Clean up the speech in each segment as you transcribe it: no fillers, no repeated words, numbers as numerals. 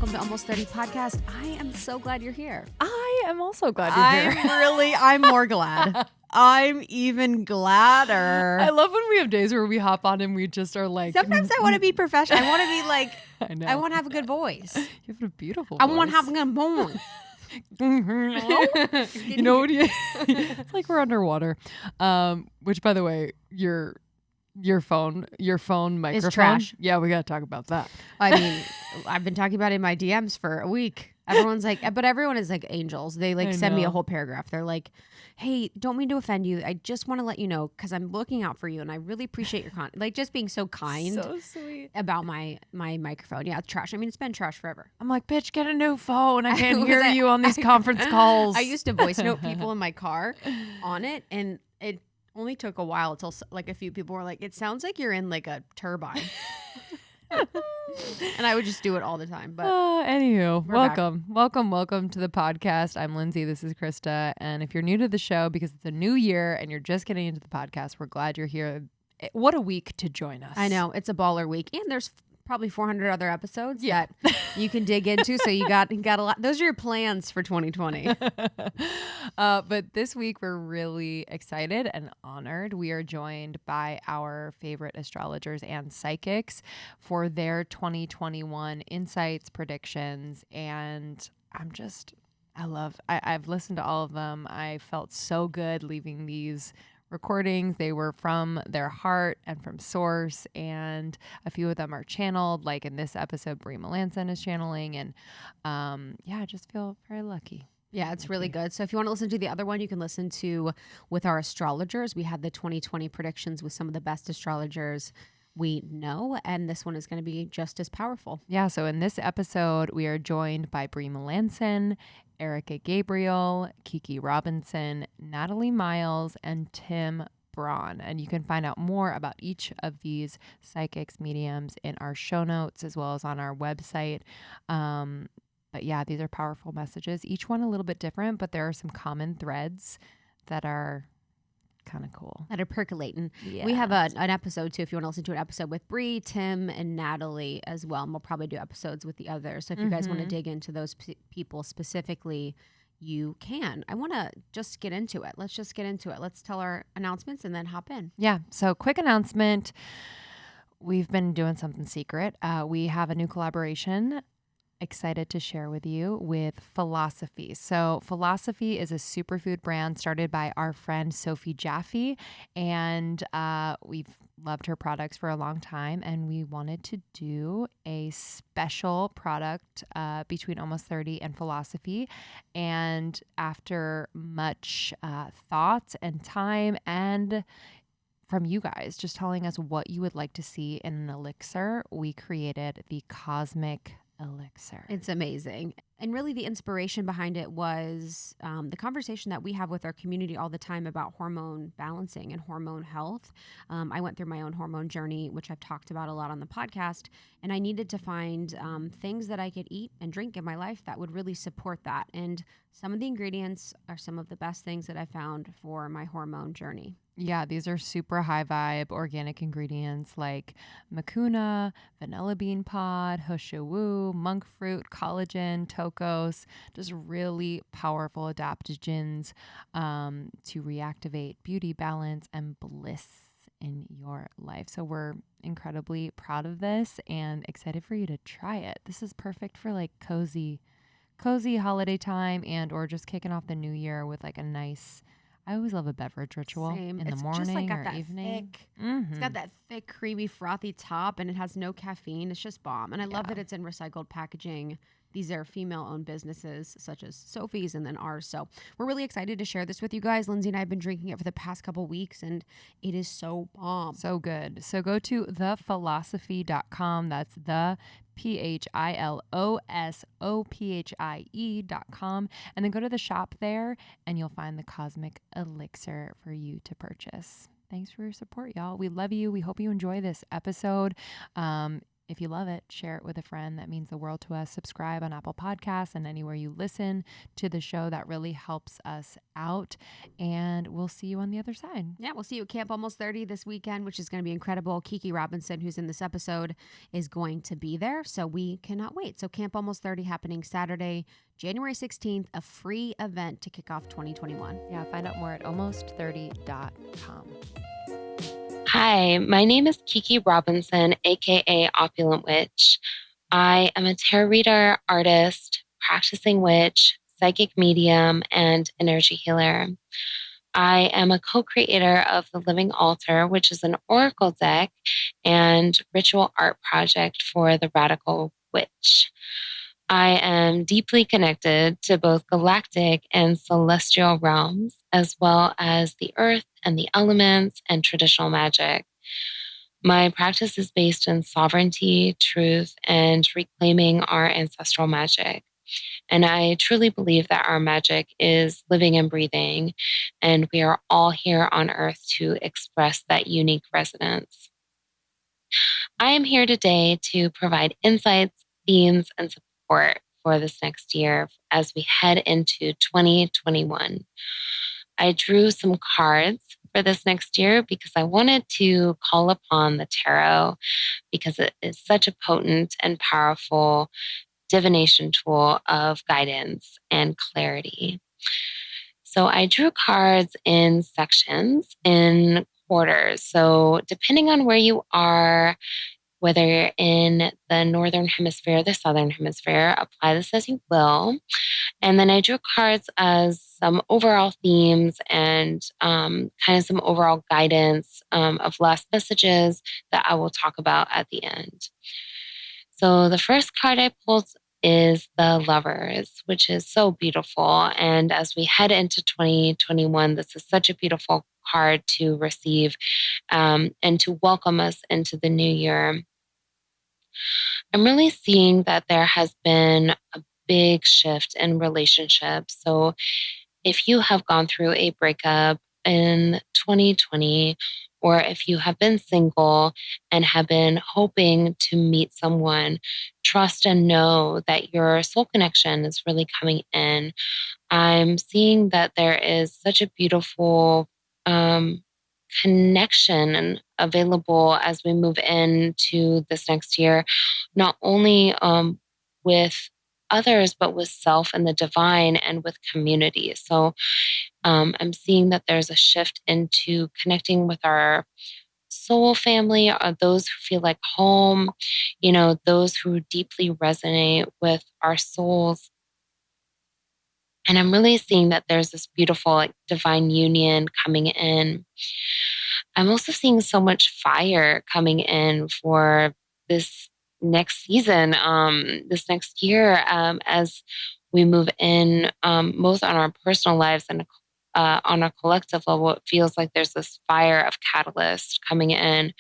welcome to Almost 30 Podcast. I am so glad you're here. I am also glad you're here. I'm more glad. I'm even gladder. I love when we have days where we hop on and we just are like... Sometimes I want to be professional. I want to be like... I know. I want to have a good voice. You have a beautiful I voice. want to have a good voice. You know what? It's like we're underwater. Which, by the way, your phone microphone is trash. Yeah, we got to talk about that. I mean, I've been talking about it in my DMs for a week. Everyone's like, but everyone is like angels. They like send me a whole paragraph. They're like, hey, don't mean to offend you. I just want to let you know because I'm looking out for you and I really appreciate your like just being so kind. So sweet. About my microphone. Yeah, it's trash. I mean, it's been trash forever. I'm like, bitch, get a new phone. I can't hear you on these conference calls. I used to voice note people in my car on it, and it only took a while until like a few people were like, it sounds like you're in like a turbine. And I would just do it all the time. But anywho, welcome to the podcast. I'm Lindsay. This is Krista. And if you're new to the show, because it's a new year and you're just getting into the podcast, we're glad you're here. What a week to join us. I know, it's a baller week, and there's probably 400 other episodes that you can dig into. So you got a lot. Those are your plans for 2020. But this week we're really excited and honored. We are joined by our favorite astrologers and psychics for their 2021 insights, predictions, and I've listened to all of them. I felt so good leaving these recordings. They were from their heart and from source, and a few of them are channeled, like in this episode Bree Melanson is channeling, and I just feel very lucky. Yeah, it's really good. So if you want to listen to the other one, you can listen to with our astrologers. We had the 2020 predictions with some of the best astrologers we know, and this one is going to be just as powerful. Yeah, so in this episode, we are joined by Bree Melanson, Erika Gabriel, Kiki Robinson, Natalie Miles, and Tim Braun. And you can find out more about each of these psychics, mediums in our show notes, as well as on our website. But yeah, these are powerful messages. Each one a little bit different, but there are some common threads that are kind of cool. That are percolating. Yeah. We have an episode too, if you want to listen to an episode with Bree, Tim, and Natalie as well. And we'll probably do episodes with the others. So if you guys want to dig into those people specifically, you can. I want to just get into it. Let's just get into it. Let's tell our announcements and then hop in. Yeah. So quick announcement. We've been doing something secret. We have a new collaboration excited to share with you with Philosophy. So Philosophy is a superfood brand started by our friend Sophie Jaffe, and we've loved her products for a long time, and we wanted to do a special product between Almost 30 and Philosophy. And after much thought and time and from you guys just telling us what you would like to see in an elixir, we created the Cosmic Elixir. It's amazing. And really the inspiration behind it was the conversation that we have with our community all the time about hormone balancing and hormone health. I went through my own hormone journey, which I've talked about a lot on the podcast, and I needed to find things that I could eat and drink in my life that would really support that. And some of the ingredients are some of the best things that I found for my hormone journey. Yeah, these are super high vibe organic ingredients like mucuna, vanilla bean pod, hushawu, monk fruit, collagen, tocos, just really powerful adaptogens to reactivate beauty, balance, and bliss in your life. So we're incredibly proud of this and excited for you to try it. This is perfect for like cozy holiday time and or just kicking off the new year with like a nice, I always love a beverage ritual in the morning just like got or that evening. It's got that thick, creamy, frothy top, and it has no caffeine. It's just bomb. And I love that it's in recycled packaging. These are female-owned businesses such as Sophie's and then ours. So we're really excited to share this with you guys. Lindsay and I have been drinking it for the past couple weeks, and it is so bomb. So good. So go to thephilosophy.com. That's the PHILOSOPHIE.com, and then go to the shop there and you'll find the Cosmic Elixir for you to purchase. Thanks for your support, y'all. We love you. We hope you enjoy this episode. If you love it, share it with a friend. That means the world to us. Subscribe on Apple Podcasts and anywhere you listen to the show. That really helps us out. And we'll see you on the other side. Yeah, we'll see you at Camp Almost 30 this weekend, which is going to be incredible. Kiki Robinson, who's in this episode, is going to be there. So we cannot wait. So Camp Almost 30 happening Saturday, January 16th, a free event to kick off 2021. Yeah, find out more at almost30.com. Hi, my name is Kiki Robinson, aka Opulent Witch. I am a tarot reader, artist, practicing witch, psychic medium, and energy healer. I am a co-creator of the Living Altar, which is an oracle deck and ritual art project for the Radical Witch. I am deeply connected to both galactic and celestial realms, as well as the earth and the elements and traditional magic. My practice is based in sovereignty, truth, and reclaiming our ancestral magic. And I truly believe that our magic is living and breathing, and we are all here on earth to express that unique resonance. I am here today to provide insights, themes, and support for this next year as we head into 2021. I drew some cards for this next year because I wanted to call upon the tarot because it is such a potent and powerful divination tool of guidance and clarity. So I drew cards in sections, in quarters. So depending on where you are, whether you're in the northern hemisphere or the southern hemisphere, apply this as you will. And then I drew cards as some overall themes and kind of some overall guidance of last messages that I will talk about at the end. So the first card I pulled is the Lovers, which is so beautiful. And as we head into 2021, this is such a beautiful card to receive and to welcome us into the new year. I'm really seeing that there has been a big shift in relationships. So if you have gone through a breakup in 2020, or if you have been single and have been hoping to meet someone, trust and know that your soul connection is really coming in. I'm seeing that there is such a beautiful connection available as we move into this next year, not only with others, but with self and the divine and with community. So I'm seeing that there's a shift into connecting with our soul family, or those who feel like home, those who deeply resonate with our souls. And I'm really seeing that there's this beautiful divine union coming in. I'm also seeing so much fire coming in for this next season, this next year, as we move in, both on our personal lives and on a collective level. It feels like there's this fire of catalyst coming in.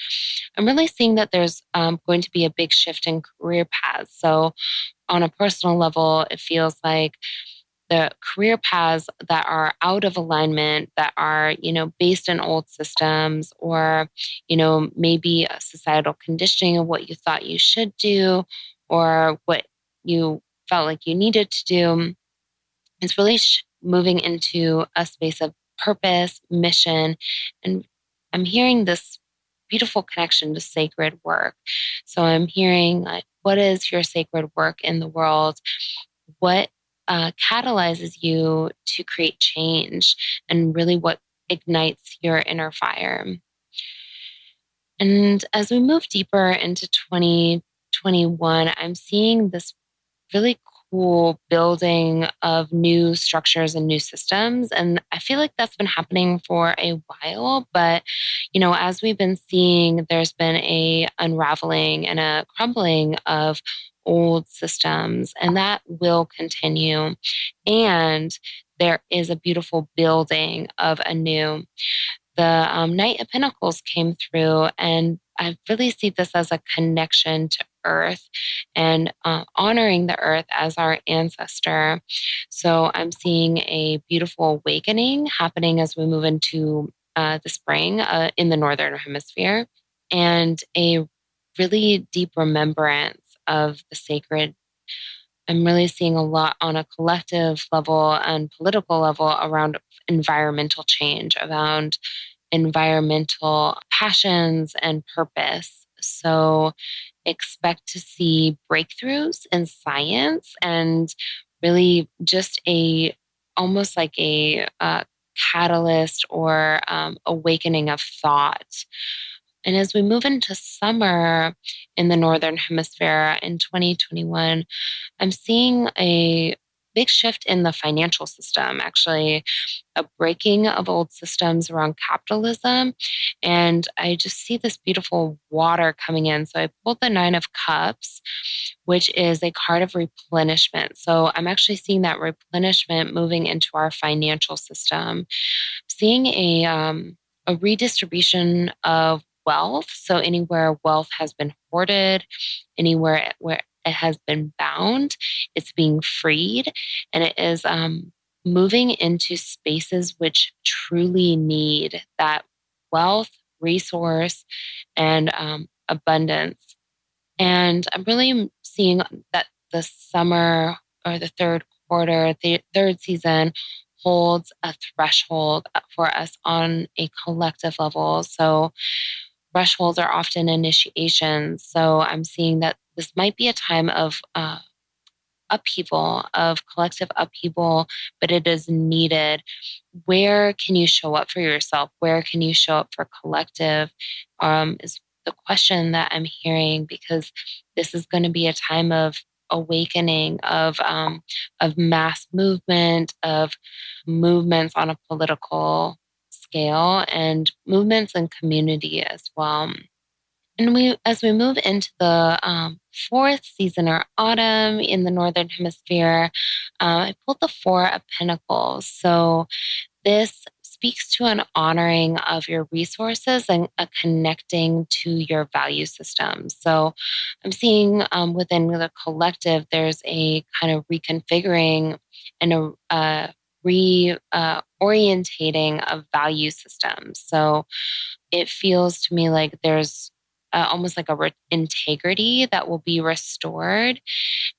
I'm really seeing that there's going to be a big shift in career paths. So on a personal level, it feels like the career paths that are out of alignment, that are, based in old systems, or, maybe a societal conditioning of what you thought you should do, or what you felt like you needed to do. It's really moving into a space of purpose, mission, and I'm hearing this beautiful connection to sacred work. So I'm hearing what is your sacred work in the world? What catalyzes you to create change, and really what ignites your inner fire. And as we move deeper into 2021, I'm seeing this really cool building of new structures and new systems. And I feel like that's been happening for a while. But, as we've been seeing, there's been a unraveling and a crumbling of old systems, and that will continue. And there is a beautiful building of a new. The Knight of Pentacles came through, and I really see this as a connection to Earth and honoring the Earth as our ancestor. So I'm seeing a beautiful awakening happening as we move into the spring in the Northern Hemisphere, and a really deep remembrance of the sacred. I'm really seeing a lot on a collective level and political level around environmental change, around environmental passions and purpose. So expect to see breakthroughs in science and really just almost like a catalyst or awakening of thought. And as we move into summer in the Northern Hemisphere in 2021, I'm seeing a big shift in the financial system, actually, a breaking of old systems around capitalism. And I just see this beautiful water coming in. So I pulled the Nine of Cups, which is a card of replenishment. So I'm actually seeing that replenishment moving into our financial system, seeing a redistribution of wealth. So anywhere wealth has been hoarded, anywhere where it has been bound, it's being freed, and it is moving into spaces which truly need that wealth, resource, and abundance. And I'm really seeing that the summer or the third quarter, the third season holds a threshold for us on a collective level. So thresholds are often initiations. So I'm seeing that this might be a time of upheaval, of collective upheaval, but it is needed. Where can you show up for yourself? Where can you show up for collective? Is the question that I'm hearing, because this is going to be a time of awakening, of mass movement, of movements on a political scale, and movements in community as well. And as we move into the fourth season or autumn in the Northern Hemisphere, I pulled the Four of Pentacles. So this speaks to an honoring of your resources and a connecting to your value system. So I'm seeing within the collective, there's a kind of reconfiguring and a reorientating of value systems. So it feels to me like there's almost like integrity that will be restored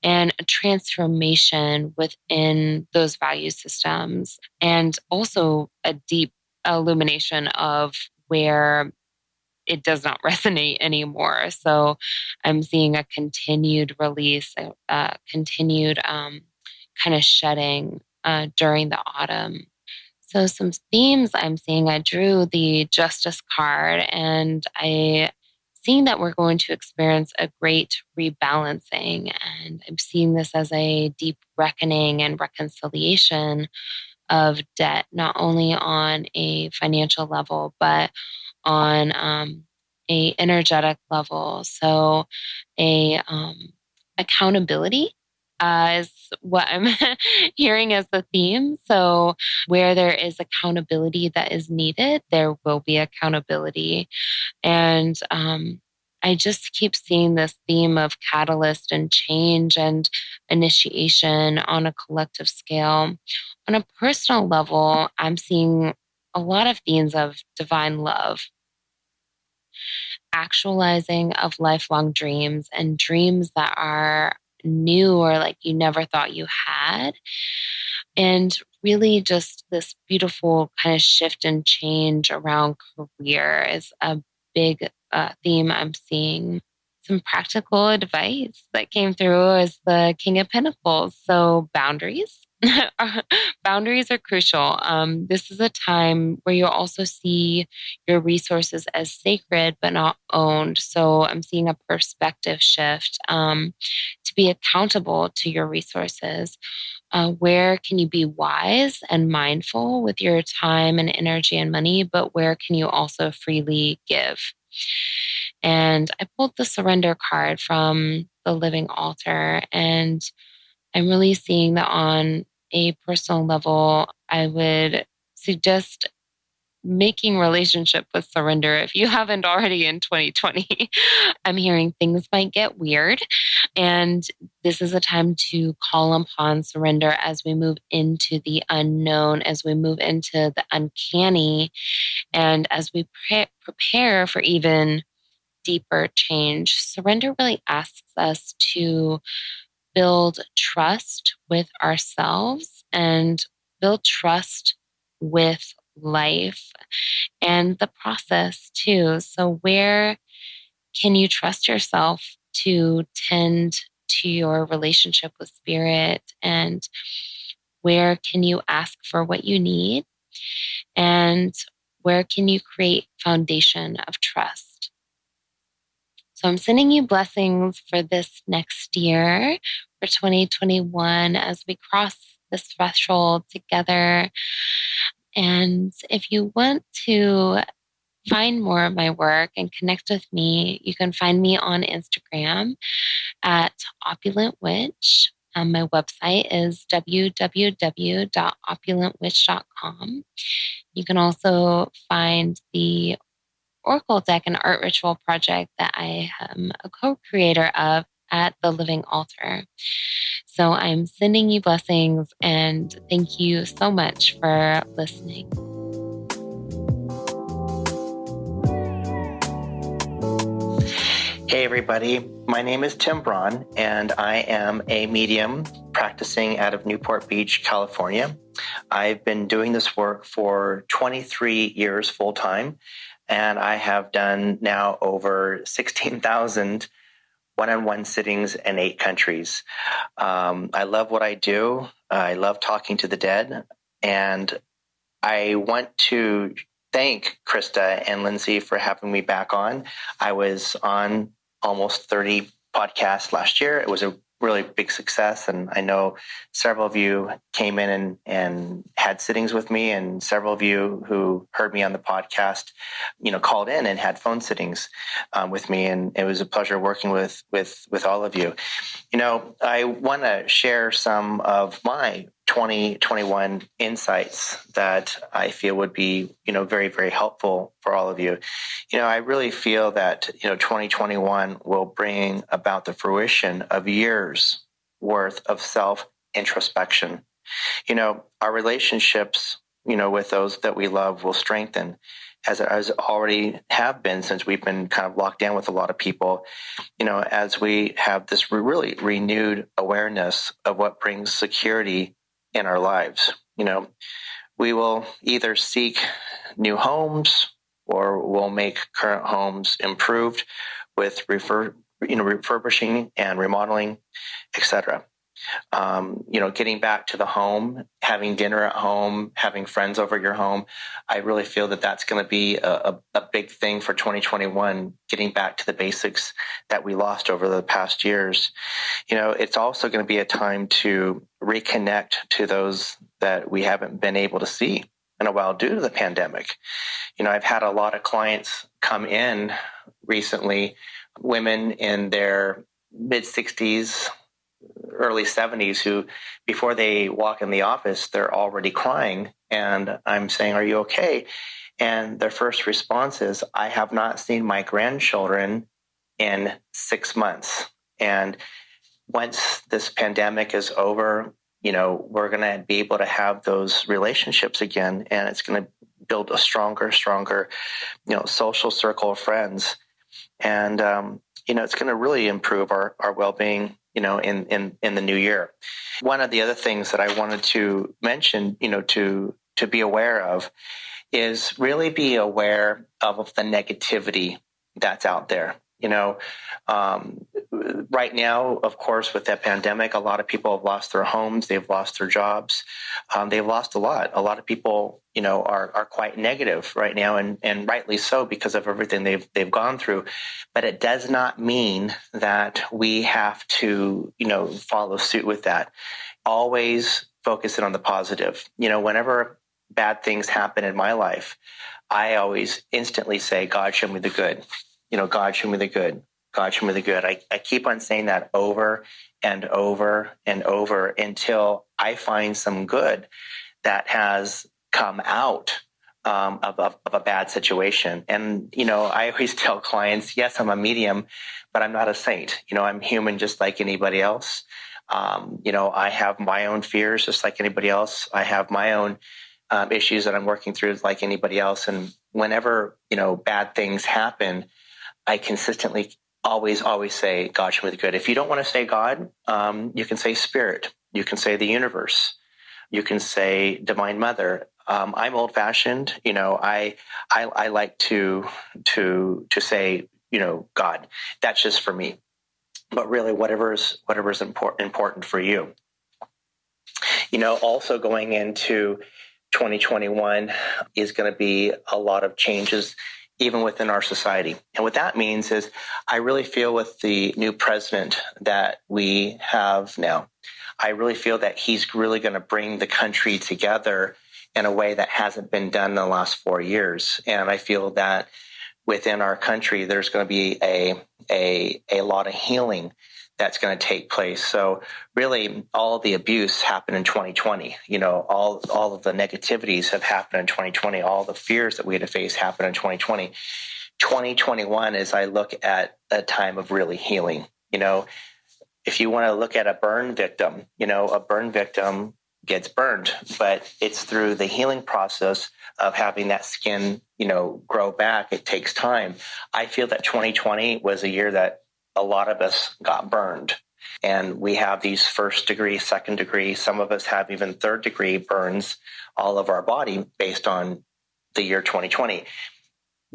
and a transformation within those value systems, and also a deep illumination of where it does not resonate anymore. So I'm seeing a continued release, a continued kind of shedding during the autumn. So some themes I'm seeing, I drew the Justice card, and seeing that we're going to experience a great rebalancing. And I'm seeing this as a deep reckoning and reconciliation of debt, not only on a financial level, but on a energetic level. So a accountability is what I'm hearing as the theme. So where there is accountability that is needed, there will be accountability. And I just keep seeing this theme of catalyst and change and initiation on a collective scale. On a personal level, I'm seeing a lot of themes of divine love, actualizing of lifelong dreams and dreams that are new or like you never thought you had. And really just this beautiful kind of shift and change around career is a big theme I'm seeing. Some practical advice that came through is the King of Pentacles. So boundaries. Boundaries are crucial. This is a time where you'll also see your resources as sacred but not owned. So I'm seeing a perspective shift to be accountable to your resources. Where can you be wise and mindful with your time and energy and money, but where can you also freely give? And I pulled the Surrender card from the Living Altar, and I'm really seeing that on a personal level, I would suggest making relationship with surrender if you haven't already in 2020. I'm hearing things might get weird, and this is a time to call upon surrender as we move into the unknown, as we move into the uncanny, and as we prepare for even deeper change, surrender really asks us to build trust with ourselves and build trust with life and the process too. So where can you trust yourself to tend to your relationship with spirit? And where can you ask for what you need? And where can you create foundation of trust? So I'm sending you blessings for this next year, for 2021, as we cross this threshold together. And if you want to find more of my work and connect with me, you can find me on Instagram at Opulent Witch. My website is www.opulentwitch.com. You can also find the Oracle deck and art ritual project that I am a co-creator of at the Living Altar. So I'm sending you blessings and thank you so much for listening. Hey everybody, my name is Tim Braun and I am a medium practicing out of Newport Beach, California. I've been doing this work for 23 years full time, and I have done now over 16,000 one-on-one sittings in 8 countries. I love what I do. I love talking to the dead, and I want to thank Krista and Lindsey for having me back on. I was on almost 30 podcasts last year. It was a really big success, and I know several of you came in and had sittings with me, and several of you who heard me on the podcast, called in and had phone sittings with me, and it was a pleasure working with all of you. I want to share some of my 2021 insights that I feel would be, very, very helpful for all of you. I really feel that, 2021 will bring about the fruition of years worth of self-introspection. Our relationships, with those that we love will strengthen, as already have been since we've been kind of locked down with a lot of people, as we have this really renewed awareness of what brings security in our lives. We will either seek new homes or we'll make current homes improved with refurbishing and remodeling, etc. Getting back to the home, having dinner at home, having friends over your home. I really feel that that's going to be a big thing for 2021, getting back to the basics that we lost over the past years. It's also going to be a time to reconnect to those that we haven't been able to see in a while due to the pandemic. I've had a lot of clients come in recently, women in their mid 60s, early 70s, who before they walk in the office, they're already crying. And I'm saying, "Are you okay?" And their first response is, "I have not seen my grandchildren in 6 months. And once this pandemic is over, we're going to be able to have those relationships again. And it's going to build a stronger, social circle of friends. And, it's going to really improve our well-being, in the new year." One of the other things that I wanted to mention, to be aware of is really be aware of the negativity that's out there. Right now, of course, with that pandemic, a lot of people have lost their homes. They've lost their jobs. They've lost a lot. A lot of people, are quite negative right now, and rightly so, because of everything they've gone through. But it does not mean that we have to, follow suit with that. Always focus in on the positive. Whenever bad things happen in my life, I always instantly say, "God, show me the good." God, show me the good. God, show me the good. I keep on saying that over and over and over until I find some good that has come out of a bad situation. And, I always tell clients, yes, I'm a medium, but I'm not a saint. I'm human just like anybody else. I have my own fears just like anybody else. I have my own issues that I'm working through like anybody else. And whenever, bad things happen, I consistently always say God should be good. If you don't want to say God, you can say Spirit. You can say the universe. You can say Divine Mother. I'm old fashioned. I like to say, God. That's just for me. But really, whatever's important for you. Also going into 2021 is going to be a lot of changes even within our society. And what that means is I really feel with the new president that we have now, I really feel that he's really going to bring the country together in a way that hasn't been done in the last 4 years. And I feel that within our country, there's going to be a lot of healing that's going to take place. So really all the abuse happened in 2020. All of the negativities have happened in 2020. All the fears that we had to face happened in 2020. 2021 is I look at a time of really healing. If you want to look at a burn victim, a burn victim gets burned, but it's through the healing process of having that skin, grow back. It takes time. I feel that 2020 was a year that a lot of us got burned, and we have these 1st degree, 2nd degree. Some of us have even 3rd degree burns all of our body based on the year 2020.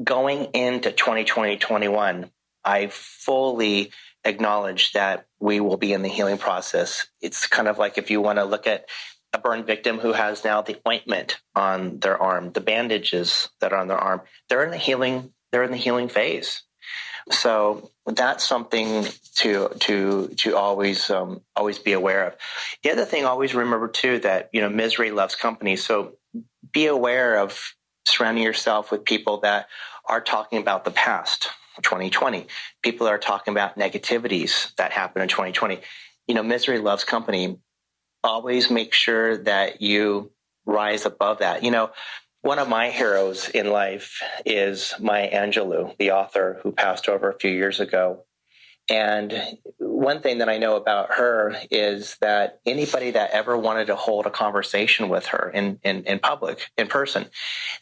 Going into 2021, I fully acknowledge that we will be in the healing process. It's kind of like if you want to look at a burn victim who has now the ointment on their arm, the bandages that are on their arm, they're in the healing phase. So that's something to always be aware of. The other thing, always remember too that misery loves company. So be aware of surrounding yourself with people that are talking about the past, 2020. People are talking about negativities that happened in 2020. Misery loves company. Always make sure that you rise above that. One of my heroes in life is Maya Angelou, the author who passed over a few years ago. And one thing that I know about her is that anybody that ever wanted to hold a conversation with her in public, in person,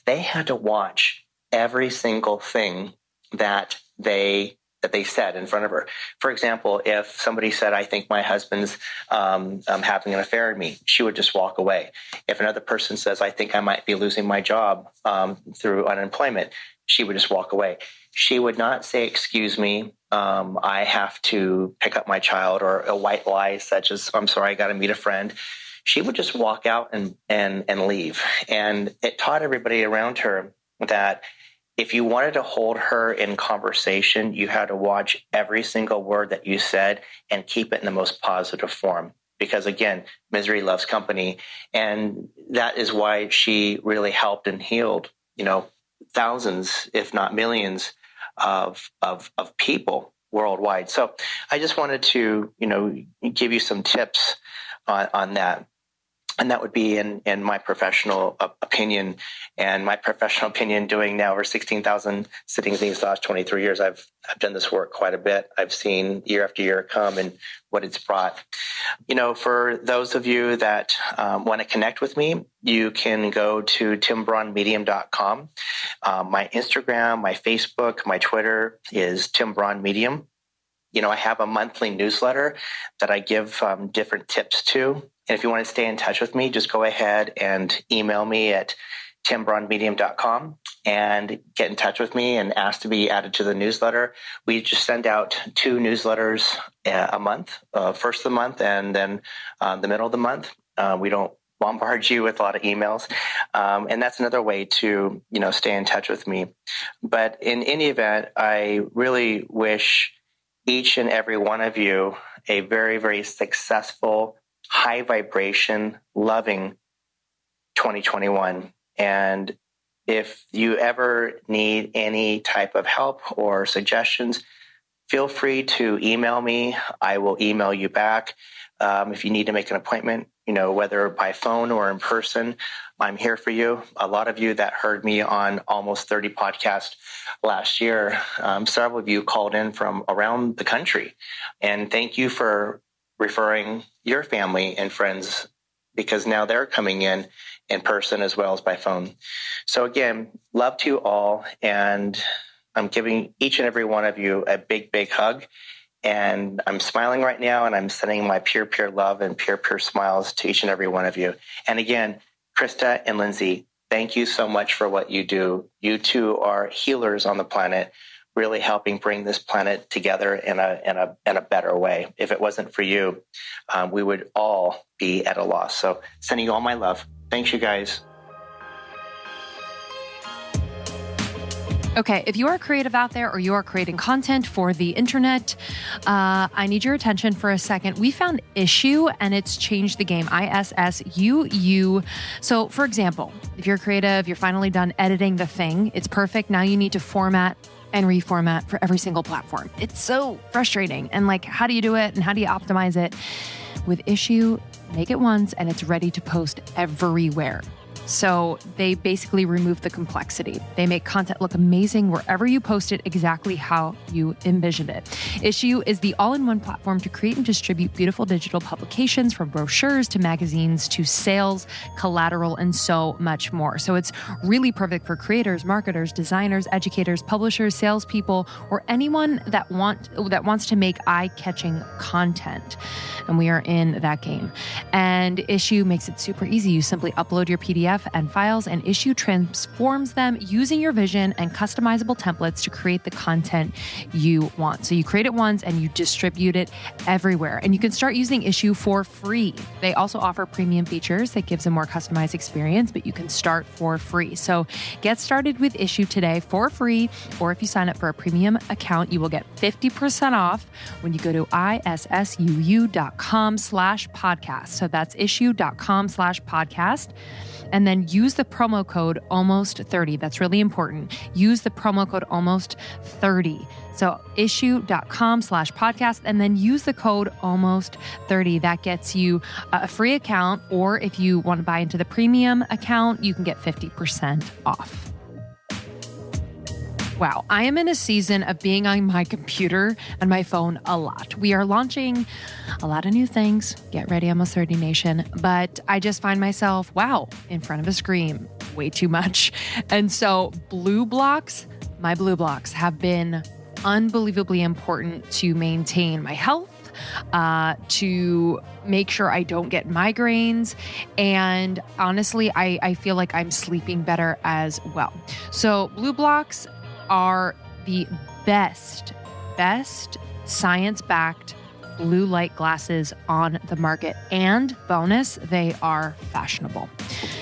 they had to watch every single thing that they said in front of her. For example, if somebody said, I think my husband's having an affair with me, she would just walk away. If another person says, I think I might be losing my job through unemployment, she would just walk away. She would not say, excuse me, I have to pick up my child, or a white lie such as, I'm sorry, I got to meet a friend. She would just walk out and leave. And it taught everybody around her that if you wanted to hold her in conversation, you had to watch every single word that you said and keep it in the most positive form. Because again, misery loves company. And that is why she really helped and healed, thousands, if not millions of people worldwide. So I just wanted to, give you some tips on that. And that would be in my professional opinion. And my professional opinion, doing now over 16,000 sittings these last 23 years, I've done this work quite a bit. I've seen year after year come and what it's brought. For those of you that want to connect with me, you can go to timbraunmedium.com. My Instagram, my Facebook, my Twitter is timbraunmedium. I have a monthly newsletter that I give different tips to. And if you want to stay in touch with me, just go ahead and email me at timbraunmedium.com and get in touch with me and ask to be added to the newsletter. We just send out 2 newsletters a month, first of the month and then the middle of the month. We don't bombard you with a lot of emails. And that's another way to, stay in touch with me. But in any event, I really wish each and every one of you a very, very successful, high vibration, loving 2021. And if you ever need any type of help or suggestions, feel free to email me. I will email you back. If you need to make an appointment, whether by phone or in person, I'm here for you. A lot of you that heard me on almost 30 podcasts last year, several of you called in from around the country. And thank you for referring your family and friends, because now they're coming in person as well as by phone. So again, love to you all, and I'm giving each and every one of you a big, big hug. And I'm smiling right now, and I'm sending my pure, pure love and pure, pure smiles to each and every one of you. And again, Krista and Lindsey, thank you so much for what you do. You two are healers on the planet, really helping bring this planet together in a better way. If it wasn't for you, we would all be at a loss. So sending you all my love. Thanks, you guys. Okay, if you are creative out there or you are creating content for the internet, I need your attention for a second. We found Issuu and it's changed the game. ISSUU. So for example, if you're creative, you're finally done editing the thing, it's perfect. Now you need to format and reformat for every single platform. It's so frustrating. And like, how do you do it and how do you optimize it? With Issuu, make it once and it's ready to post everywhere. So they basically remove the complexity. They make content look amazing wherever you post it exactly how you envisioned it. Issuu is the all-in-one platform to create and distribute beautiful digital publications, from brochures to magazines to sales, collateral, and so much more. So it's really perfect for creators, marketers, designers, educators, publishers, salespeople, or anyone that wants to make eye-catching content. And we are in that game. And Issuu makes it super easy. You simply upload your PDF and files, and Issuu transforms them using your vision and customizable templates to create the content you want. So you create it once and you distribute it everywhere. And you can start using Issuu for free. They also offer premium features that gives a more customized experience, but you can start for free. So get started with Issuu today for free, or if you sign up for a premium account, you will get 50% off when you go to issuu.com/podcast. So that's issuu.com/podcast. And then use the promo code almost30. That's really important. Use the promo code almost30. So issuu.com/podcast, and then use the code almost30. That gets you a free account, or if you want to buy into the premium account, you can get 50% off. Wow, I am in a season of being on my computer and my phone a lot. We are launching a lot of new things. Get ready, Almost 30 Nation. But I just find myself, in front of a screen way too much. And so my blue blocks have been unbelievably important to maintain my health, to make sure I don't get migraines. And honestly, I feel like I'm sleeping better as well. So blue blocks are the best science-backed blue light glasses on the market. And bonus, they are fashionable.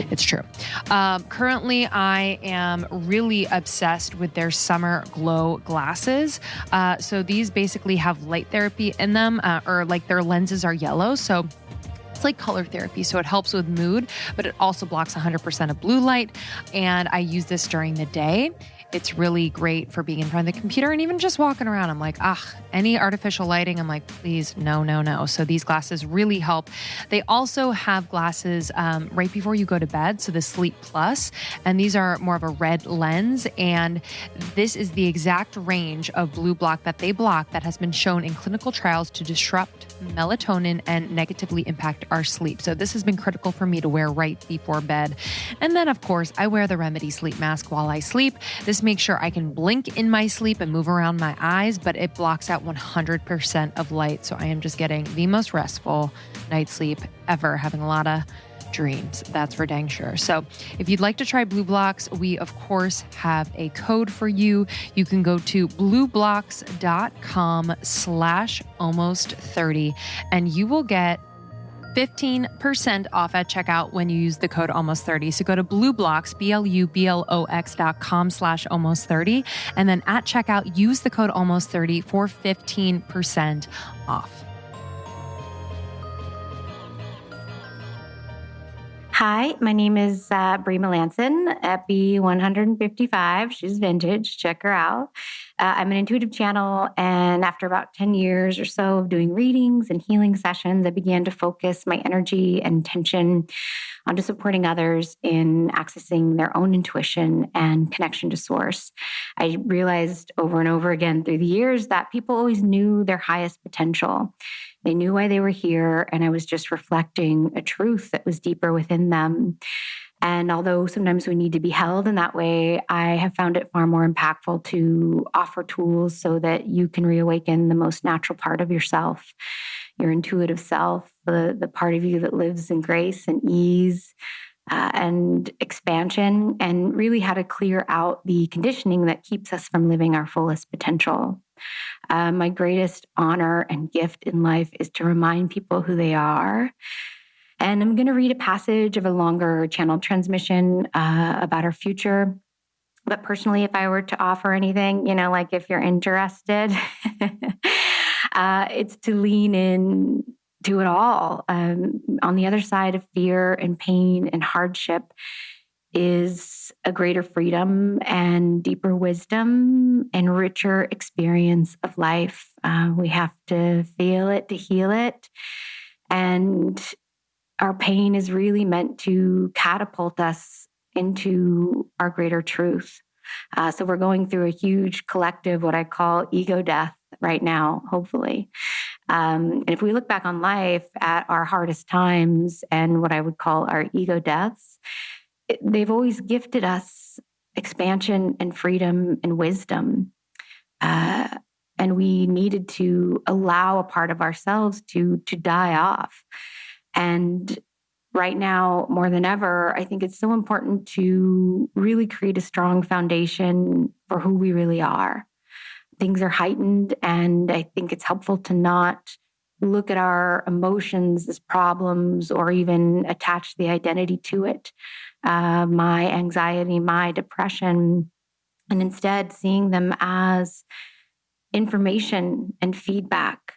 It's true. Currently, I am really obsessed with their summer glow glasses. So these basically have light therapy in them, or like their lenses are yellow. So it's like color therapy, so it helps with mood, but it also blocks 100% of blue light. And I use this during the day. It's really great for being in front of the computer and even just walking around. I'm like, any artificial lighting, I'm like, please, no. So these glasses really help. They also have glasses right before you go to bed, so the Sleep Plus, and these are more of a red lens, and this is the exact range of blue block that they block that has been shown in clinical trials to disrupt melatonin and negatively impact our sleep. So this has been critical for me to wear right before bed. And then, of course, I wear the Remedy sleep mask while I sleep. This makes sure I can blink in my sleep and move around my eyes, but it blocks out 100% of light. So I am just getting the most restful night's sleep ever, having a lot of dreams. That's for dang sure. So if you'd like to try blue blocks, we of course have a code for you. You can go to blueblocks.com/almost30 and you will get 15% off at checkout when you use the code almost30. So go to blueblocks, BLUBLOX.com/almost30. And then at checkout, use the code almost30 for 15% off. Hi, my name is Bree Melanson, Epi 155. She's vintage. Check her out. I'm an intuitive channel, and after about 10 years or so of doing readings and healing sessions, I began to focus my energy and attention onto supporting others in accessing their own intuition and connection to source. I realized over and over again through the years that people always knew their highest potential. They knew why they were here, and I was just reflecting a truth that was deeper within them. And although sometimes we need to be held in that way, I have found it far more impactful to offer tools so that you can reawaken the most natural part of yourself, your intuitive self, the part of you that lives in grace and ease and expansion, and really how to clear out the conditioning that keeps us from living our fullest potential. My greatest honor and gift in life is to remind people who they are. And I'm going to read a passage of a longer channel transmission about our future. But personally, if I were to offer anything, like if you're interested, it's to lean in to it all. On the other side of fear and pain and hardship is a greater freedom and deeper wisdom and richer experience of life. We have to feel it to heal it. And our pain is really meant to catapult us into our greater truth. So we're going through a huge collective, what I call ego death right now, hopefully. And if we look back on life at our hardest times and what I would call our ego deaths, they've always gifted us expansion and freedom and wisdom. And we needed to allow a part of ourselves to die off. And right now, more than ever, I think it's so important to really create a strong foundation for who we really are. Things are heightened, and I think it's helpful to not look at our emotions as problems or even attach the identity to it. My anxiety, my depression, and instead seeing them as information and feedback.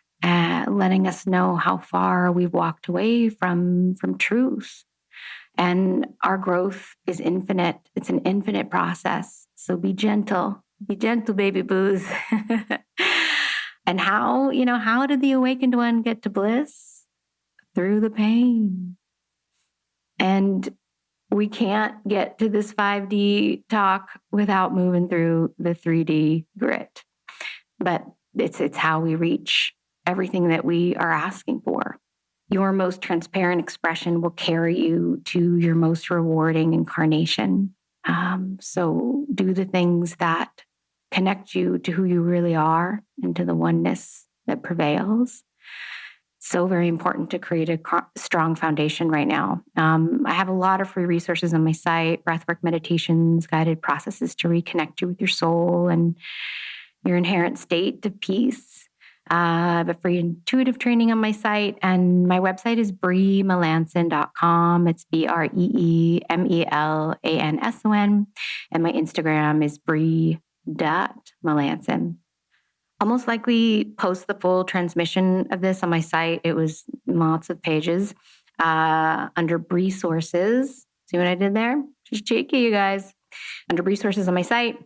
Letting us know how far we've walked away from truth. And our growth is infinite. It's an infinite process. So be gentle, baby boos. And how did the awakened one get to bliss? Through the pain. And we can't get to this 5D talk without moving through the 3D grit. But it's how we reach everything that we are asking for. Your most transparent expression will carry you to your most rewarding incarnation. So do the things that connect you to who you really are and to the oneness that prevails. So very important to create a strong foundation right now. I have a lot of free resources on my site, breathwork meditations, guided processes to reconnect you with your soul and your inherent state of peace. I have a free intuitive training on my site, and my website is breemelanson.com. It's BREEMELANSON. And my Instagram is bree.melanson. I'll most likely post the full transmission of this on my site. It was lots of pages under Bree Sources. See what I did there? Just cheeky, you guys. Under Bree Sources on my site.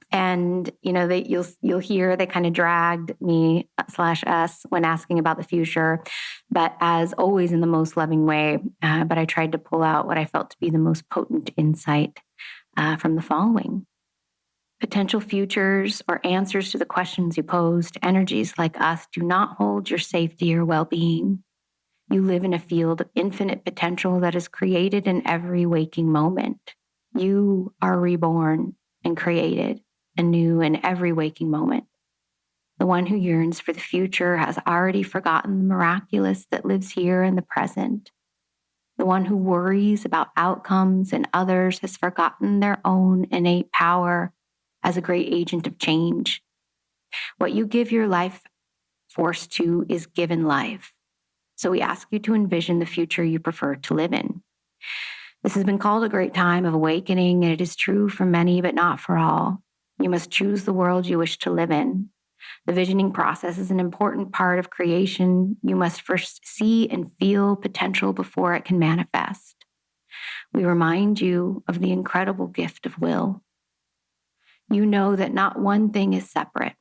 And, you'll hear they kind of dragged me /us when asking about the future, but as always in the most loving way. But I tried to pull out what I felt to be the most potent insight from the following. Potential futures or answers to the questions you posed, energies like us do not hold your safety or well-being. You live in a field of infinite potential that is created in every waking moment. You are reborn and created anew in every waking moment. The one who yearns for the future has already forgotten the miraculous that lives here in the present. The one who worries about outcomes and others has forgotten their own innate power as a great agent of change. What you give your life force to is given life. So we ask you to envision the future you prefer to live in. This has been called a great time of awakening, and it is true for many, but not for all. You must choose the world you wish to live in. The visioning process is an important part of creation. You must first see and feel potential before it can manifest. We remind you of the incredible gift of will. You know that not one thing is separate.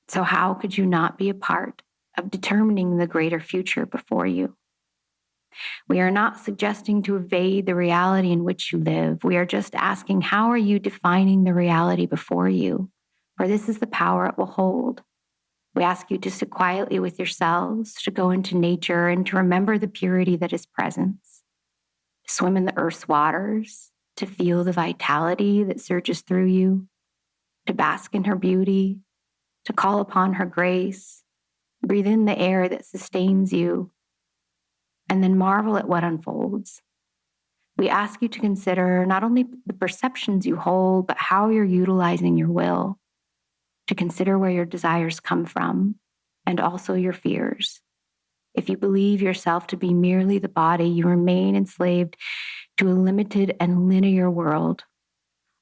So how could you not be a part of determining the greater future before you? We are not suggesting to evade the reality in which you live. We are just asking, how are you defining the reality before you? For this is the power it will hold. We ask you to sit quietly with yourselves, to go into nature, and to remember the purity that is presence. swim in the earth's waters, to feel the vitality that surges through you, to bask in her beauty, to call upon her grace, breathe in the air that sustains you, and then marvel at what unfolds. We ask you to consider not only the perceptions you hold, but how you're utilizing your will, to consider where your desires come from, and also your fears. If you believe yourself to be merely the body, you remain enslaved to a limited and linear world.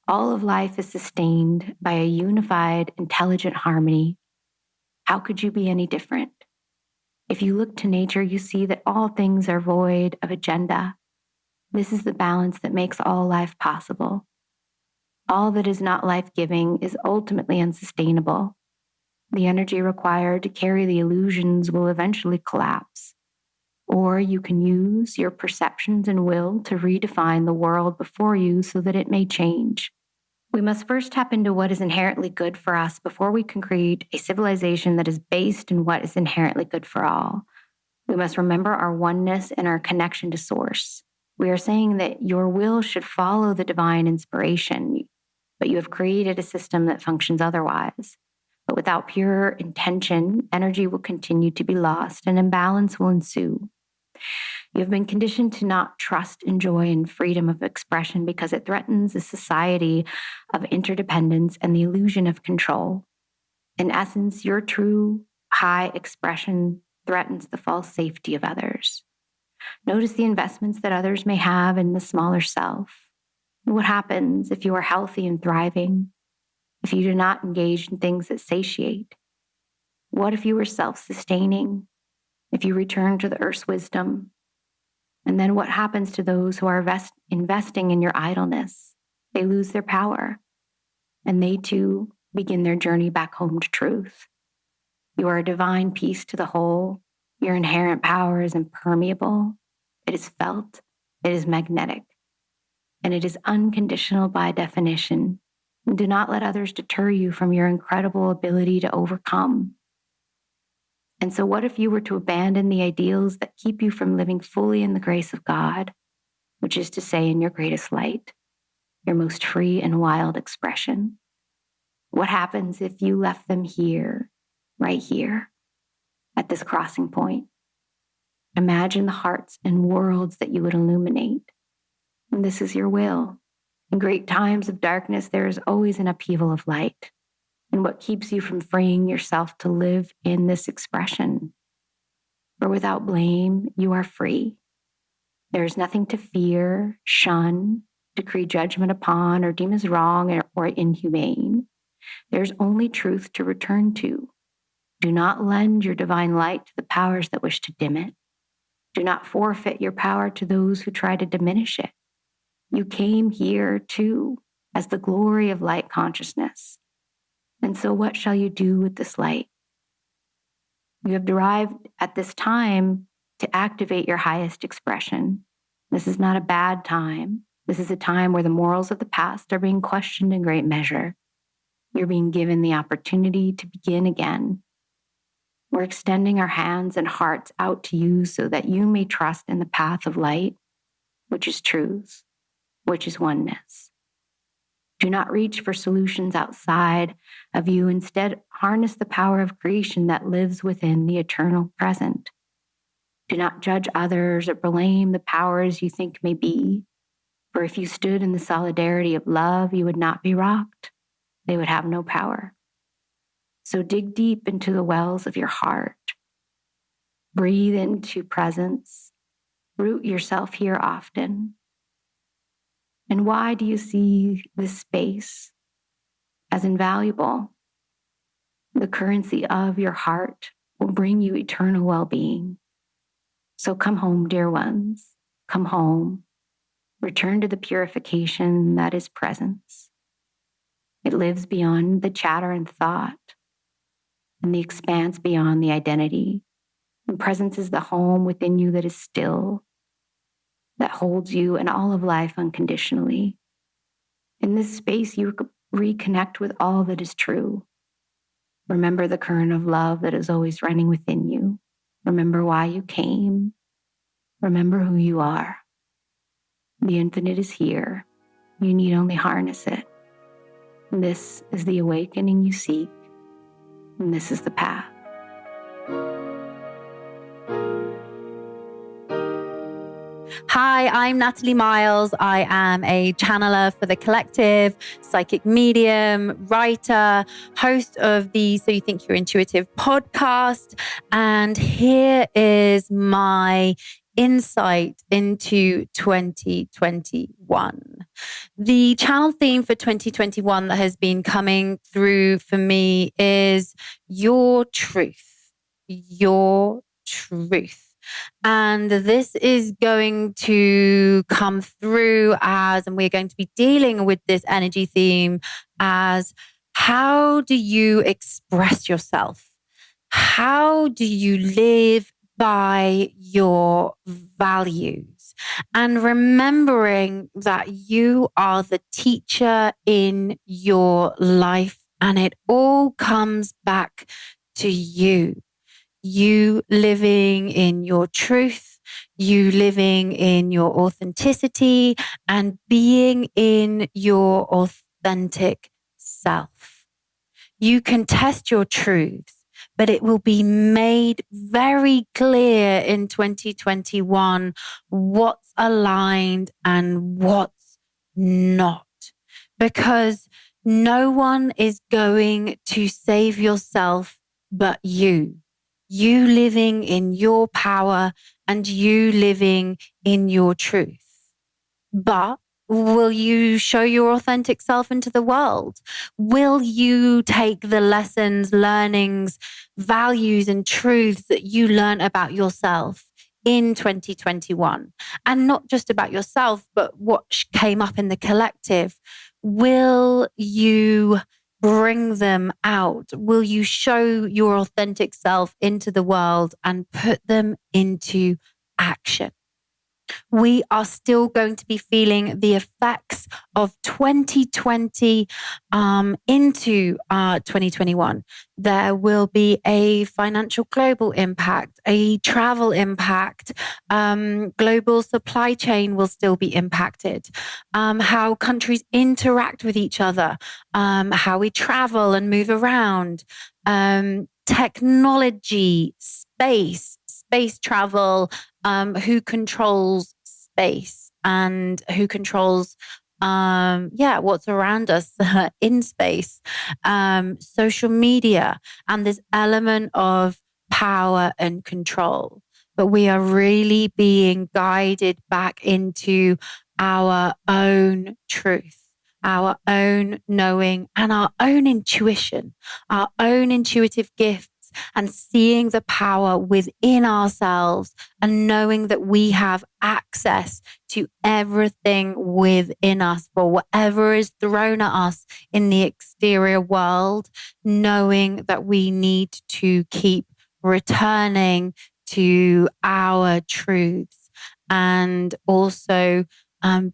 All of life is sustained by a unified, intelligent harmony. How could you be any different? If you look to nature, you see that all things are void of agenda. This is the balance that makes all life possible. All that is not life-giving is ultimately unsustainable. The energy required to carry the illusions will eventually collapse. Or you can use your perceptions and will to redefine the world before you so that it may change. We must first tap into what is inherently good for us before we can create a civilization that is based in what is inherently good for all. We must remember our oneness and our connection to Source. We are saying that your will should follow the divine inspiration, but you have created a system that functions otherwise. But without pure intention, energy will continue to be lost and imbalance will ensue. You have been conditioned to not trust in joy and freedom of expression because it threatens a society of interdependence and the illusion of control. In essence, your true high expression threatens the false safety of others. Notice the investments that others may have in the smaller self. What happens if you are healthy and thriving? If you do not engage in things that satiate? What if you were self-sustaining? If you return to the earth's wisdom? And then what happens to those who are investing in your idleness? They lose their power, and they too begin their journey back home to truth. You are a divine piece to the whole. Your inherent power is impermeable. It is felt. It is magnetic. And it is unconditional by definition. And do not let others deter you from your incredible ability to overcome. And so what if you were to abandon the ideals that keep you from living fully in the grace of God, which is to say in your greatest light, your most free and wild expression? What happens if you left them here, right here, at this crossing point? Imagine the hearts and worlds that you would illuminate. And this is your will. In great times of darkness, there is always an upheaval of light. And what keeps you from freeing yourself to live in this expression? For without blame, you are free. There is nothing to fear, shun, decree judgment upon, or deem as wrong or inhumane. There's only truth to return to. Do not lend your divine light to the powers that wish to dim it. Do not forfeit your power to those who try to diminish it. You came here too as the glory of light consciousness. And so what shall you do with this light? You have arrived at this time to activate your highest expression. This is not a bad time. This is a time where the morals of the past are being questioned in great measure. You're being given the opportunity to begin again. We're extending our hands and hearts out to you so that you may trust in the path of light, which is truth, which is oneness. Do not reach for solutions outside of you. Instead, harness the power of creation that lives within the eternal present. Do not judge others or blame the powers you think may be. For if you stood in the solidarity of love, you would not be rocked. They would have no power. So dig deep into the wells of your heart. Breathe into presence. Root yourself here often. And why do you see this space as invaluable? The currency of your heart will bring you eternal well-being. So come home, dear ones. Come home. Return to the purification that is presence. It lives beyond the chatter and thought, and the expanse beyond the identity. And presence is the home within you that is still, that holds you and all of life unconditionally. In this space, you reconnect with all that is true. Remember the current of love that is always running within you. Remember why you came. Remember who you are. The infinite is here. You need only harness it. This is the awakening you seek, and this is the path. Hi, I'm Natalie Miles. I am a channeler for the collective, psychic medium, writer, host of the So You Think You're Intuitive podcast. And here is my insight into 2021. The channel theme for 2021 that has been coming through for me is your truth, your truth. And this is going to come through and we're going to be dealing with this energy theme as how do you express yourself? How do you live by your values? And remembering that you are the teacher in your life, and it all comes back to you. You living in your truth, you living in your authenticity, and being in your authentic self. You can test your truths, but it will be made very clear in 2021 what's aligned and what's not. Because no one is going to save yourself but you. You living in your power and you living in your truth. But will you show your authentic self into the world? Will you take the lessons, learnings, values, and truths that you learn about yourself in 2021? And not just about yourself, but what came up in the collective. Will you bring them out? Will you show your authentic self into the world and put them into action? We are still going to be feeling the effects of 2020 into 2021. There will be a financial global impact, a travel impact, global supply chain will still be impacted, how countries interact with each other, how we travel and move around, technology, space travel, who controls space and who controls what's around us in space, social media, and this element of power and control. But we are really being guided back into our own truth, our own knowing, and our own intuition, our own intuitive gifts, and seeing the power within ourselves and knowing that we have access to everything within us for whatever is thrown at us in the exterior world, knowing that we need to keep returning to our truths, and also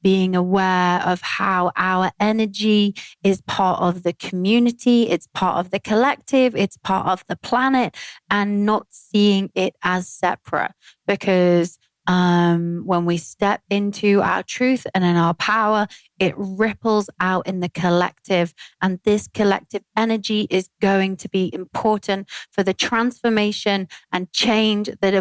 being aware of how our energy is part of the community, it's part of the collective, it's part of the planet, and not seeing it as separate. Because when we step into our truth and in our power, it ripples out in the collective. And this collective energy is going to be important for the transformation and change that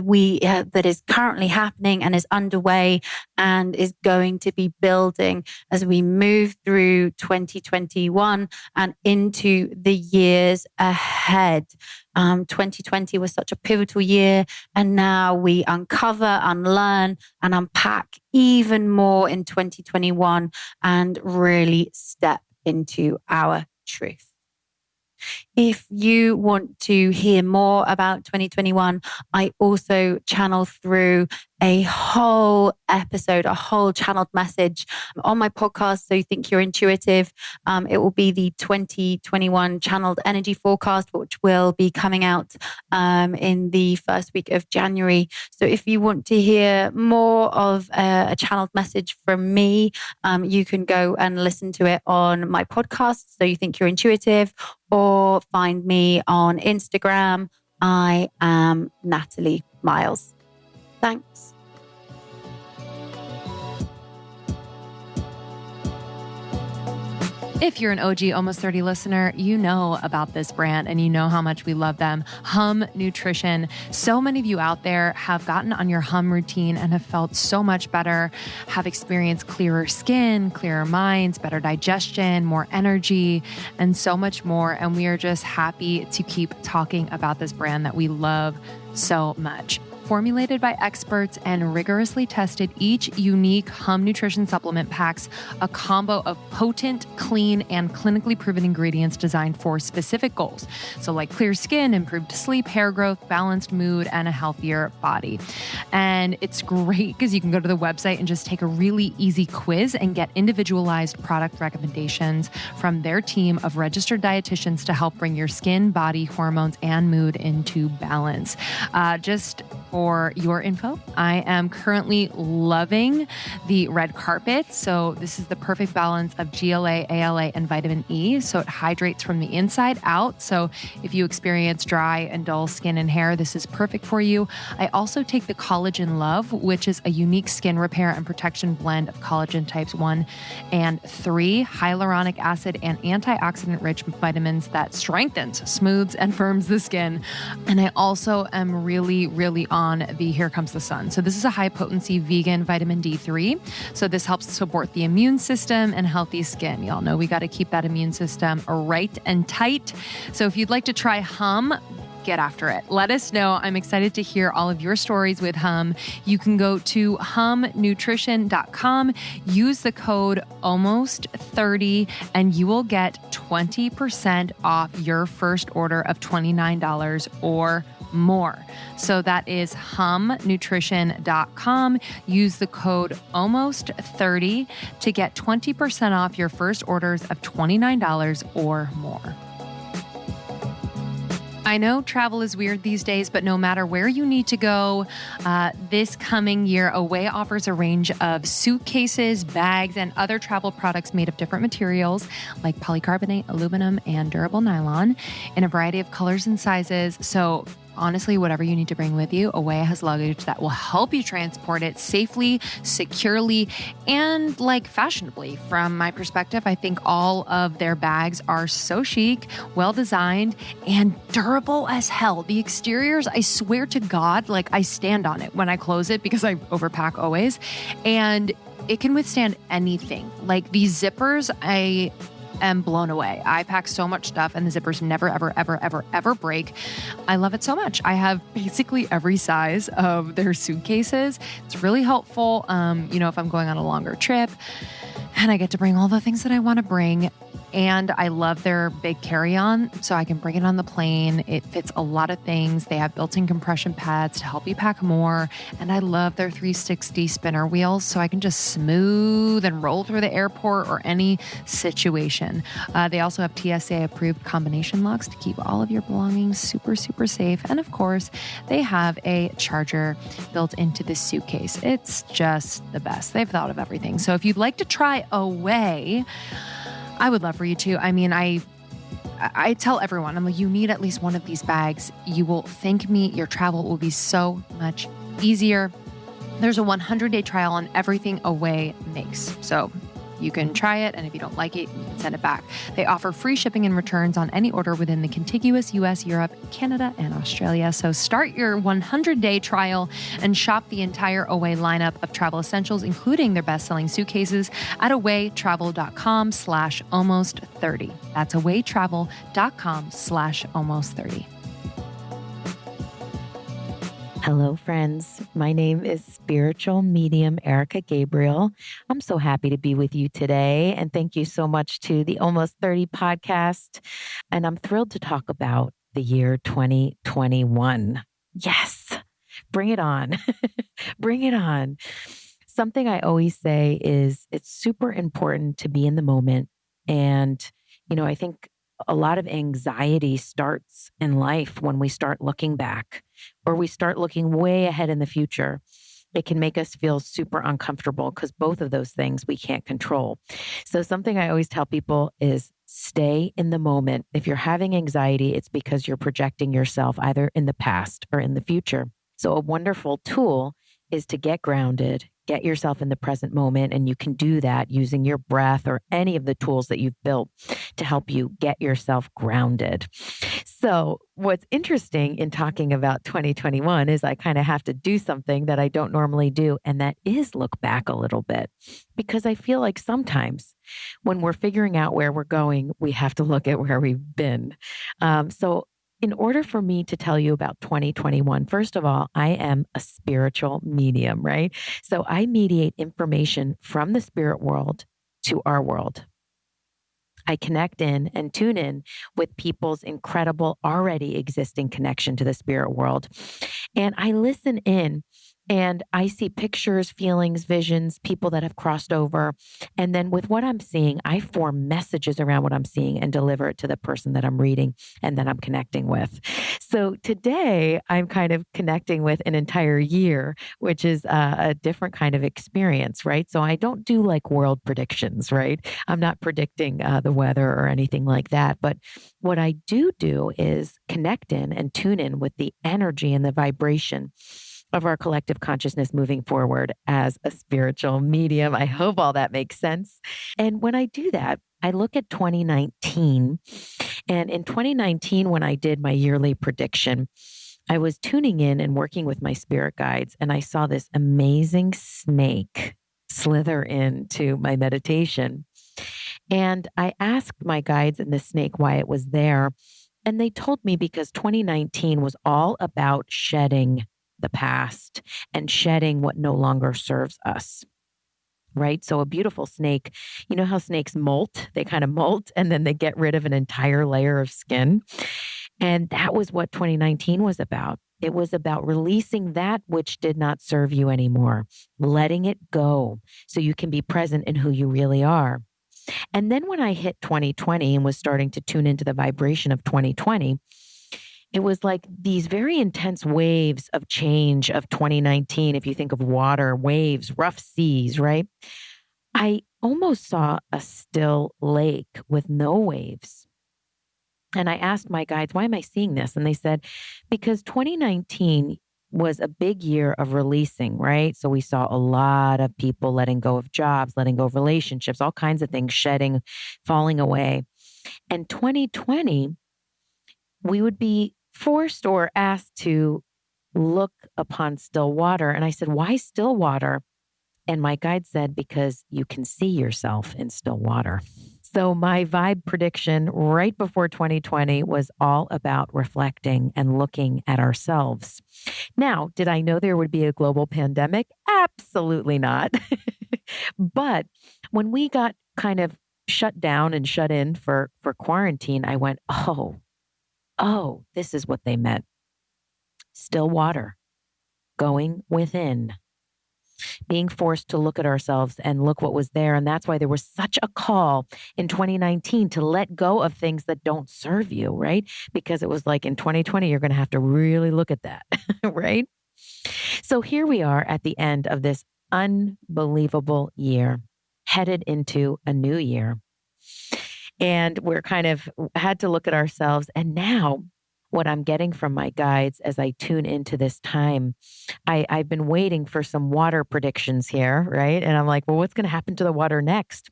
is currently happening and is underway and is going to be building as we move through 2021 and into the years ahead. 2020 was such a pivotal year, and now we uncover, unlearn, and unpack even more in 2021 and really step into our truth. If you want to hear more about 2021, I also channel through a whole episode, a whole channeled message on my podcast. So You Think You're Intuitive. It will be the 2021 channeled energy forecast, which will be coming out in the first week of January. So if you want to hear more of a channeled message from me, you can go and listen to it on my podcast, So You Think You're Intuitive, or find me on Instagram. I am Natalie Miles. Thanks. If you're an OG Almost 30 listener, you know about this brand and you know how much we love them. Hum Nutrition. So many of you out there have gotten on your Hum routine and have felt so much better, have experienced clearer skin, clearer minds, better digestion, more energy, and so much more. And we are just happy to keep talking about this brand that we love so much. Formulated by experts and rigorously tested, each unique Hum Nutrition supplement packs a combo of potent, clean, and clinically proven ingredients designed for specific goals. So like clear skin, improved sleep, hair growth, balanced mood, and a healthier body. And it's great because you can go to the website and just take a really easy quiz and get individualized product recommendations from their team of registered dietitians to help bring your skin, body, hormones, and mood into balance. Just for your info, I am currently loving the red carpet. So this is the perfect balance of GLA, ALA, and vitamin E. So it hydrates from the inside out. So if you experience dry and dull skin and hair, this is perfect for you. I also take the Collagen Love, which is a unique skin repair and protection blend of collagen types 1 and 3, hyaluronic acid, and antioxidant-rich vitamins that strengthens, smooths, and firms the skin. And I also am really on the Here Comes the Sun. So this is a high potency vegan vitamin D3. So this helps support the immune system and healthy skin. Y'all know we got to keep that immune system right and tight. So if you'd like to try Hum, get after it. Let us know. I'm excited to hear all of your stories with Hum. You can go to humnutrition.com, use the code ALMOST30, and you will get 20% off your first order of $29 or more. So that is humnutrition.com. Use the code ALMOST30 to get 20% off your first orders of $29 or more. I know travel is weird these days, but no matter where you need to go, this coming year, Away offers a range of suitcases, bags, and other travel products made of different materials like polycarbonate, aluminum, and durable nylon in a variety of colors and sizes. So honestly, whatever you need to bring with you, Away has luggage that will help you transport it safely, securely, and fashionably. From my perspective, I think all of their bags are so chic, well-designed, and durable as hell. The exteriors, I swear to God, I stand on it when I close it because I overpack always, and it can withstand anything. These zippers, I am blown away. I pack so much stuff and the zippers never, ever break. I love it so much. I have basically every size of their suitcases. It's really helpful, if I'm going on a longer trip and I get to bring all the things that I want to bring. And I love their big carry-on, so I can bring it on the plane. It fits a lot of things. They have built-in compression pads to help you pack more. And I love their 360 spinner wheels, so I can just smooth and roll through the airport or any situation. They also have TSA-approved combination locks to keep all of your belongings super, super safe. And of course, they have a charger built into this suitcase. It's just the best. They've thought of everything. So if you'd like to try Away, I would love for you to. I mean, I tell everyone, I'm like, you need at least one of these bags. You will thank me. Your travel will be so much easier. There's a 100-day trial on everything Away makes. So you can try it, and if you don't like it, you can send it back. They offer free shipping and returns on any order within the contiguous US, Europe, Canada, and Australia. So start your 100-day trial and shop the entire Away lineup of travel essentials, including their best-selling suitcases, at awaytravel.com/almost30. That's awaytravel.com/almost30. Hello, friends. My name is spiritual medium Erika Gabriel. I'm so happy to be with you today. And thank you so much to the Almost 30 podcast. And I'm thrilled to talk about the year 2021. Yes, bring it on. Bring it on. Something I always say is it's super important to be in the moment. And, I think a lot of anxiety starts in life when we start looking back or we start looking way ahead in the future. It can make us feel super uncomfortable because both of those things we can't control. So something I always tell people is stay in the moment. If you're having anxiety, it's because you're projecting yourself either in the past or in the future. So a wonderful tool is to get grounded, get yourself in the present moment. And you can do that using your breath or any of the tools that you've built to help you get yourself grounded. So what's interesting in talking about 2021 is I kind of have to do something that I don't normally do. And that is look back a little bit, because I feel like sometimes when we're figuring out where we're going, we have to look at where we've been. So in order for me to tell you about 2021, first of all, I am a spiritual medium, right? So I mediate information from the spirit world to our world. I connect in and tune in with people's incredible, already existing connection to the spirit world. And I listen in and I see pictures, feelings, visions, people that have crossed over. And then with what I'm seeing, I form messages around what I'm seeing and deliver it to the person that I'm reading and that I'm connecting with. So today I'm kind of connecting with an entire year, which is a different kind of experience, right? So I don't do like world predictions, right? I'm not predicting the weather or anything like that. But what I do is connect in and tune in with the energy and the vibration of our collective consciousness moving forward as a spiritual medium. I hope all that makes sense. And when I do that, I look at 2019. And in 2019, when I did my yearly prediction, I was tuning in and working with my spirit guides, and I saw this amazing snake slither into my meditation. And I asked my guides and the snake why it was there. And they told me because 2019 was all about shedding the past and shedding what no longer serves us, right? So a beautiful snake, you know how snakes molt? They kind of molt and then they get rid of an entire layer of skin. And that was what 2019 was about. It was about releasing that which did not serve you anymore, letting it go so you can be present in who you really are. And then when I hit 2020 and was starting to tune into the vibration of 2020, it was like these very intense waves of change of 2019. If you think of water, waves, rough seas, right? I almost saw a still lake with no waves. And I asked my guides, why am I seeing this? And they said, because 2019 was a big year of releasing, right? So we saw a lot of people letting go of jobs, letting go of relationships, all kinds of things, shedding, falling away. And 2020, we would be forced or asked to look upon still water. And I said, why still water? And my guide said, because you can see yourself in still water. So my vibe prediction right before 2020 was all about reflecting and looking at ourselves. Now, did I know there would be a global pandemic? Absolutely not. But when we got kind of shut down and shut in for quarantine, I went, oh, this is what they meant. Still water, going within, being forced to look at ourselves and look what was there. And that's why there was such a call in 2019 to let go of things that don't serve you, right? Because it was like in 2020, you're going to have to really look at that, right? So here we are at the end of this unbelievable year, headed into a new year. And we're kind of had to look at ourselves. And now what I'm getting from my guides as I tune into this time, I've been waiting for some water predictions here, right? And I'm like, well, what's going to happen to the water next?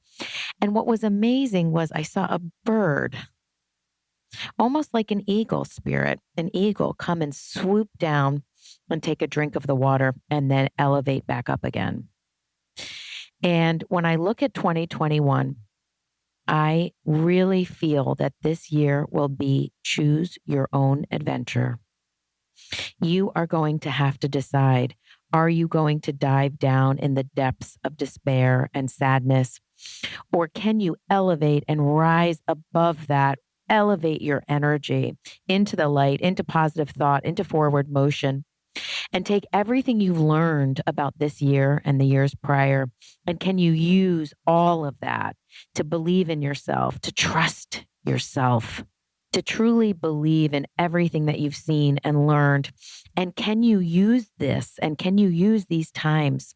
And what was amazing was I saw a bird, almost like an eagle spirit, an eagle come and swoop down and take a drink of the water and then elevate back up again. And when I look at 2021, I really feel that this year will be choose your own adventure. You are going to have to decide, are you going to dive down in the depths of despair and sadness? Or can you elevate and rise above that, elevate your energy into the light, into positive thought, into forward motion? And take everything you've learned about this year and the years prior, and can you use all of that to believe in yourself, to trust yourself, to truly believe in everything that you've seen and learned? And can you use this and can you use these times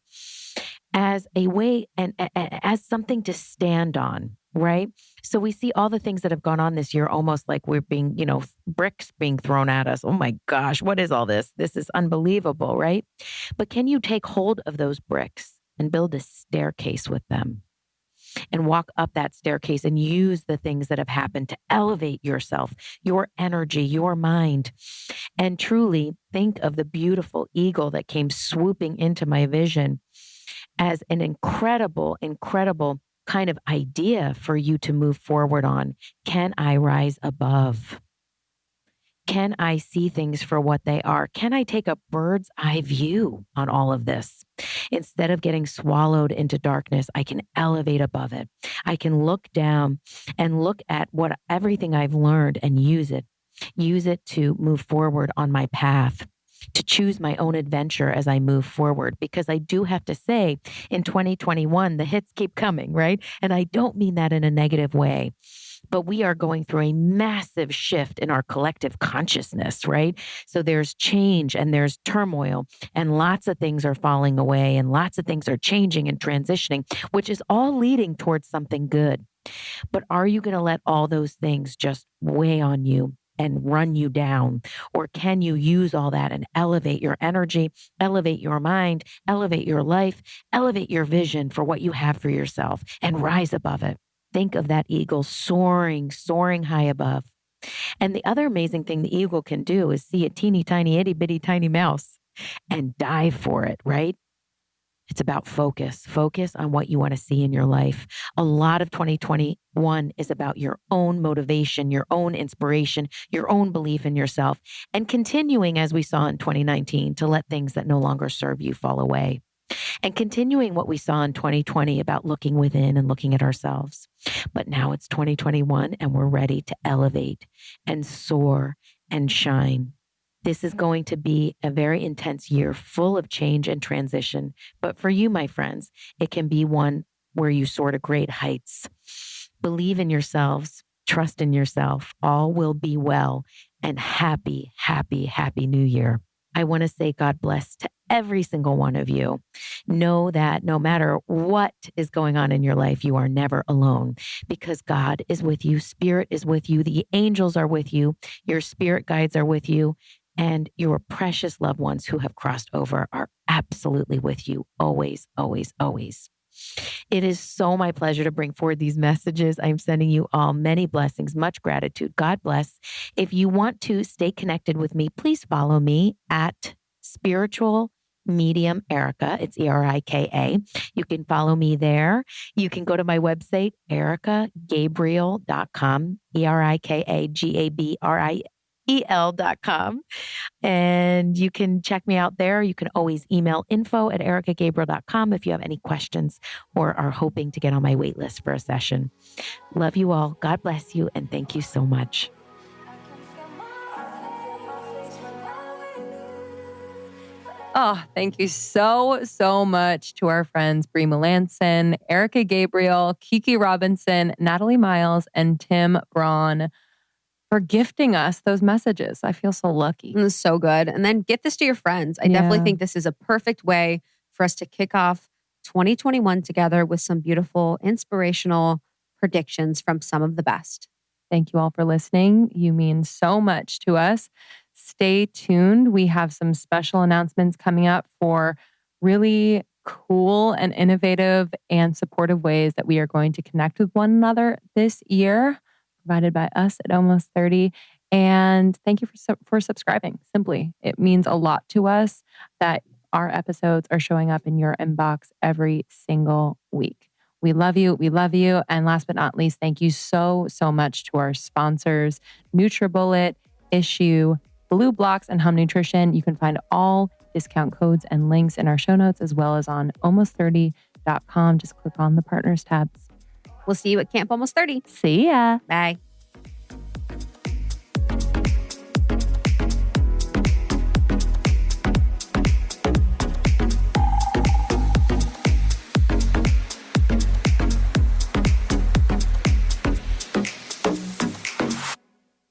as a way and as something to stand on? Right? So we see all the things that have gone on this year, almost like we're being, bricks being thrown at us. Oh my gosh, what is all this? This is unbelievable, right? But can you take hold of those bricks and build a staircase with them and walk up that staircase and use the things that have happened to elevate yourself, your energy, your mind. And truly think of the beautiful eagle that came swooping into my vision as an incredible, incredible kind of idea for you to move forward on. Can I rise above? Can I see things for what they are? Can I take a bird's eye view on all of this? Instead of getting swallowed into darkness, I can elevate above it. I can look down and look at what everything I've learned and use it to move forward on my path, to choose my own adventure as I move forward. Because I do have to say, in 2021, the hits keep coming, right? And I don't mean that in a negative way. But we are going through a massive shift in our collective consciousness, right? So there's change and there's turmoil and lots of things are falling away and lots of things are changing and transitioning, which is all leading towards something good. But are you going to let all those things just weigh on you and run you down? Or can you use all that and elevate your energy, elevate your mind, elevate your life, elevate your vision for what you have for yourself and rise above it? Think of that eagle soaring high above. And the other amazing thing the eagle can do is see a teeny tiny, itty bitty tiny mouse and dive for it, right? It's about focus on what you want to see in your life. A lot of 2021 is about your own motivation, your own inspiration, your own belief in yourself, and continuing, as we saw in 2019, to let things that no longer serve you fall away. And continuing what we saw in 2020 about looking within and looking at ourselves. But now it's 2021 and we're ready to elevate and soar and shine. This is going to be a very intense year full of change and transition. But for you, my friends, it can be one where you soar to great heights. Believe in yourselves, trust in yourself. All will be well, and happy, happy, happy New Year. I want to say God bless to every single one of you. Know that no matter what is going on in your life, you are never alone because God is with you. Spirit is with you. The angels are with you. Your spirit guides are with you. And your precious loved ones who have crossed over are absolutely with you. Always, always, always. It is so my pleasure to bring forward these messages. I'm sending you all many blessings, much gratitude. God bless. If you want to stay connected with me, please follow me at Spiritual Medium Erika. It's Erika. You can follow me there. You can go to my website, erikagabriel.com, ErikaGabriel.com. And you can check me out there. You can always email info@erikagabriel.com if you have any questions or are hoping to get on my wait list for a session. Love you all. God bless you. And thank you so much. Oh, thank you so much to our friends Bree Melanson, Erika Gabriel, Kiki Robinson, Natalie Miles, and Tim Braun for gifting us those messages. I feel so lucky. It was so good. And then get this to your friends. I definitely think this is a perfect way for us to kick off 2021 together with some beautiful, inspirational predictions from some of the best. Thank you all for listening. You mean so much to us. Stay tuned. We have some special announcements coming up for really cool and innovative and supportive ways that we are going to connect with one another this year, provided by us at Almost 30. And thank you for subscribing. Simply, it means a lot to us that our episodes are showing up in your inbox every single week. We love you. We love you. And last but not least, thank you so much to our sponsors, NutriBullet, Issue, Blue Blocks, and Hum Nutrition. You can find all discount codes and links in our show notes as well as on almost30.com. Just click on the partners tabs. We'll see you at Camp Almost 30. See ya. Bye.